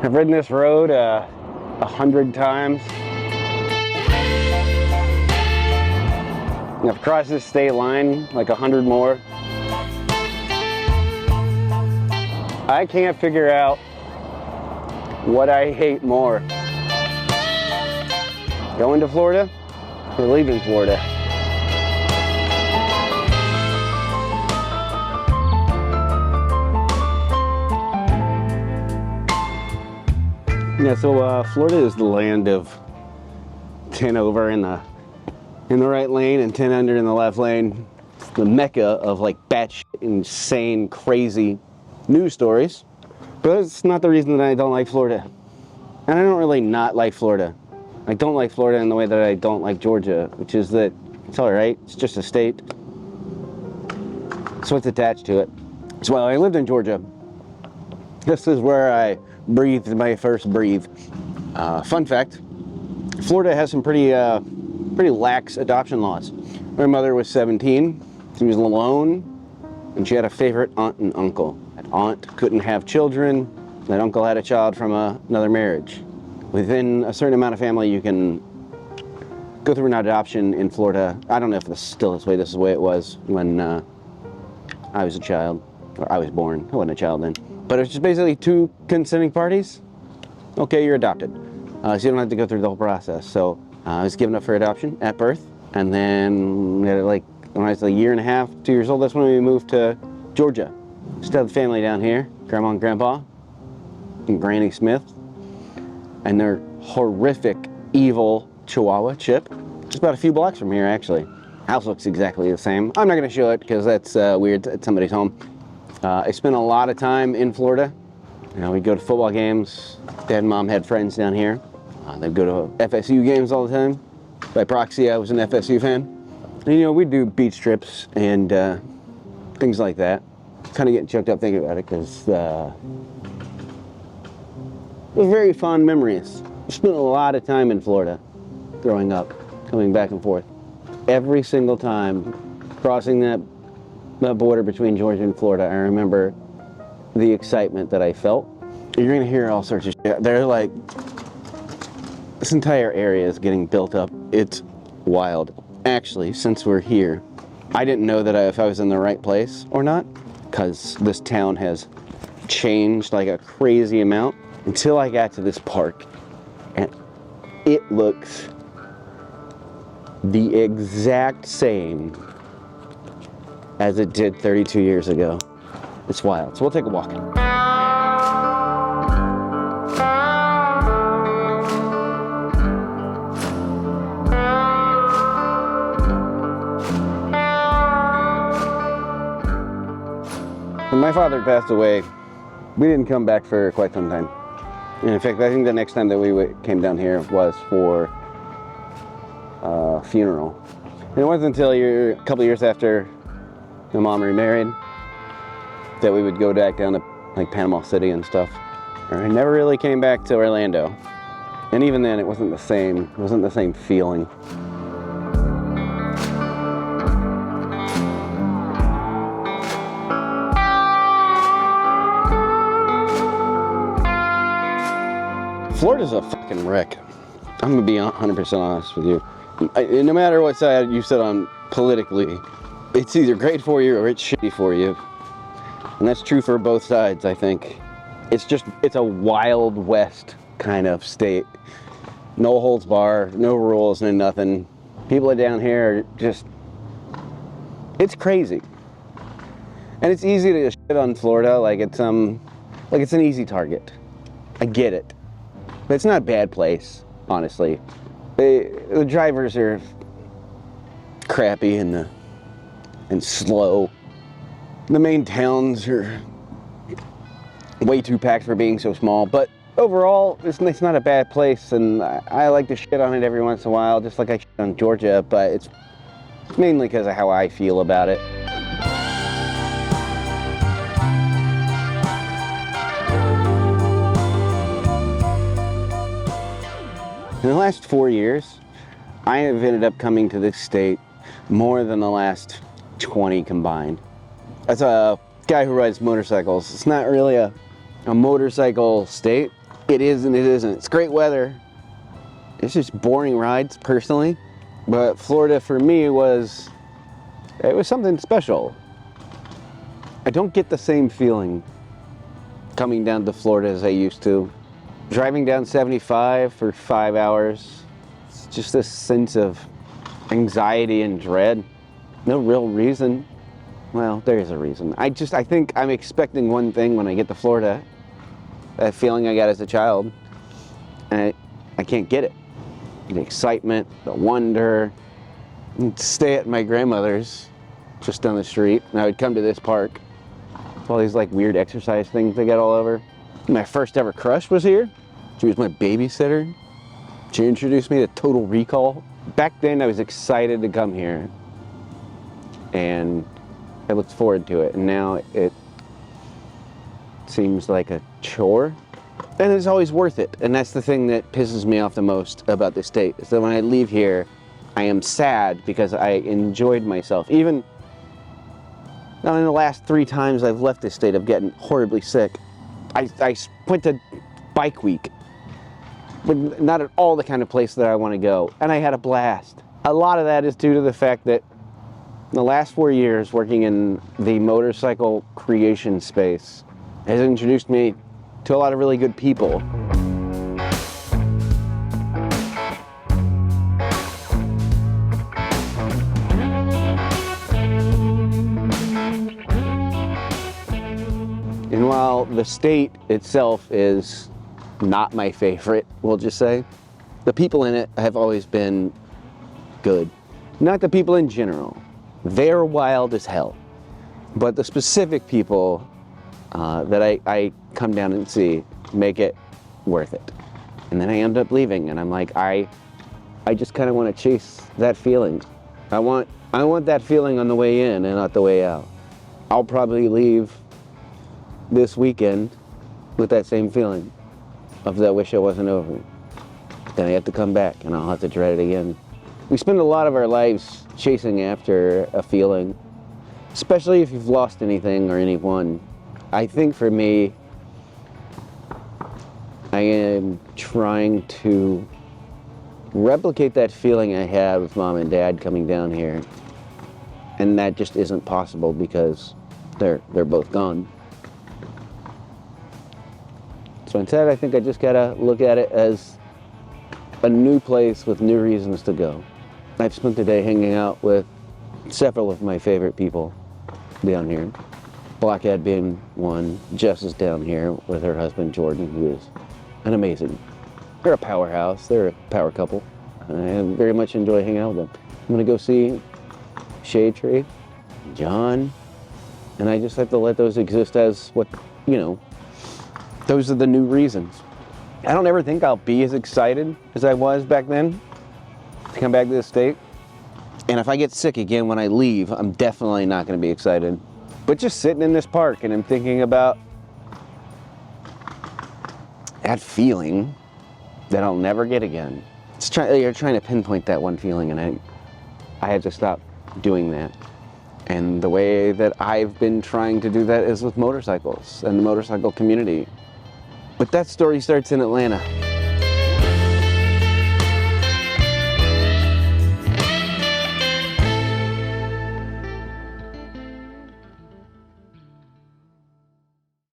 I've ridden this road 100 times. I've crossed this state line like 100 more. I can't figure out what I hate more. Going to Florida or leaving Florida? Yeah, so Florida is the land of 10 over in the right lane and 10 under in the left lane. It's the mecca of like batshit insane, crazy news stories. But it's not the reason that I don't like Florida. And I don't really not like Florida. I don't like Florida in the way that I don't like Georgia, which is that it's all right. It's just a state. It's what's attached to it. So while I lived in Georgia, this is where I breathed my first breathe. Fun fact, Florida has some pretty lax adoption laws. My mother was 17, she was alone, and she had a favorite aunt and uncle. That aunt couldn't have children, that uncle had a child from another marriage. Within a certain amount of family, you can go through an adoption in Florida. I don't know if this is still this is the way it was when I was a child, or I was born. I wasn't a child then. But it's just basically two consenting parties. Okay, you're adopted. So you don't have to go through the whole process. So I was given up for adoption at birth. And then like when I was a year and a half, 2 years old, that's when we moved to Georgia. Still have the family down here, Grandma and Grandpa, and Granny Smith, and their horrific, evil Chihuahua, Chip. Just about a few blocks from here, actually. House looks exactly the same. I'm not gonna show it because that's weird at somebody's home. I spent a lot of time in Florida. You know, we'd go to football games. Dad and Mom had friends down here. They'd go to FSU games all the time. By proxy, I was an FSU fan. And, you know, we'd do beach trips and things like that. Kind of getting choked up thinking about it because it was very fond memories. I spent a lot of time in Florida growing up, coming back and forth. Every single time crossing that border between Georgia and Florida, I remember the excitement that I felt. You're gonna hear all sorts of shit. They're like, this entire area is getting built up. It's wild. Actually, since we're here, I didn't know that if I was in the right place or not, because this town has changed like a crazy amount until I got to this park, and it looks the exact same as it did 32 years ago. It's wild. So we'll take a walk. When my father passed away, we didn't come back for quite some time. And in fact, I think the next time that we came down here was for a funeral. And it wasn't until a couple years after my mom remarried that we would go back down to like Panama City and stuff. I never really came back to Orlando. And even then it wasn't the same feeling. Florida's a fucking wreck. I'm gonna be 100% honest with you. No matter what side you sit on politically, it's either great for you or it's shitty for you. And that's true for both sides, I think. It's a Wild West kind of state. No holds barred, no rules, no nothing. People down here are just, it's crazy. And it's easy to shit on Florida like it's an easy target. I get it. But it's not a bad place, honestly. The drivers are crappy and slow. The main towns are way too packed for being so small, but overall, it's not a bad place, and I like to shit on it every once in a while, just like I shit on Georgia, but it's mainly because of how I feel about it. In the last 4 years, I have ended up coming to this state more than the last 20 combined. As a guy who rides motorcycles, it's not really a motorcycle state. it is and it isn't. It's great weather. It's just boring rides, personally. But Florida, for me, it was something special. I don't get the same feeling coming down to Florida as I used to. Driving down 75 for 5 hours, it's just this sense of anxiety and dread. No real reason. Well, there is a reason. I think I'm expecting one thing when I get to Florida. That feeling I got as a child. And I can't get it. The excitement, the wonder. I'd stay at my grandmother's just down the street, and I would come to this park. All these like weird exercise things they got all over. My first ever crush was here. She was my babysitter. She introduced me to Total Recall. Back then I was excited to come here, and I looked forward to it, and now it seems like a chore. And it's always worth it, and that's the thing that pisses me off the most about this state, is that when I leave here, I am sad because I enjoyed myself. Even now, in the last 3 times I've left this state of getting horribly sick, I went to bike week, but not at all the kind of place that I want to go, and I had a blast. A lot of that is due to the fact that in the last 4 years working in the motorcycle creation space has introduced me to a lot of really good people. And while the state itself is not my favorite, we'll just say, the people in it have always been good. Not the people in general. They're wild as hell. But the specific people that I come down and see make it worth it. And then I end up leaving, and I'm like, I just kind of want to chase that feeling. I want that feeling on the way in and not the way out. I'll probably leave this weekend with that same feeling of that wish it wasn't over. Then I have to come back, and I'll have to dread it again. We spend a lot of our lives chasing after a feeling, especially if you've lost anything or anyone. I think for me, I am trying to replicate that feeling I had with Mom and Dad coming down here, and that just isn't possible because they're both gone. So instead, I think I just gotta look at it as a new place with new reasons to go. I've spent the day hanging out with several of my favorite people down here. Blockhead being one. Jess is down here with her husband Jordan, who is an amazing. They're a powerhouse. They're a power couple. I very much enjoy hanging out with them. I'm gonna go see Shade Tree, John, and I just have to let those exist as what, those are the new reasons. I don't ever think I'll be as excited as I was back then to come back to this state. And if I get sick again when I leave, I'm definitely not going to be excited. But just sitting in this park and I'm thinking about that feeling that I'll never get again. You're trying to pinpoint that one feeling, and I had to stop doing that. And the way that I've been trying to do that is with motorcycles and the motorcycle community. But that story starts in Atlanta.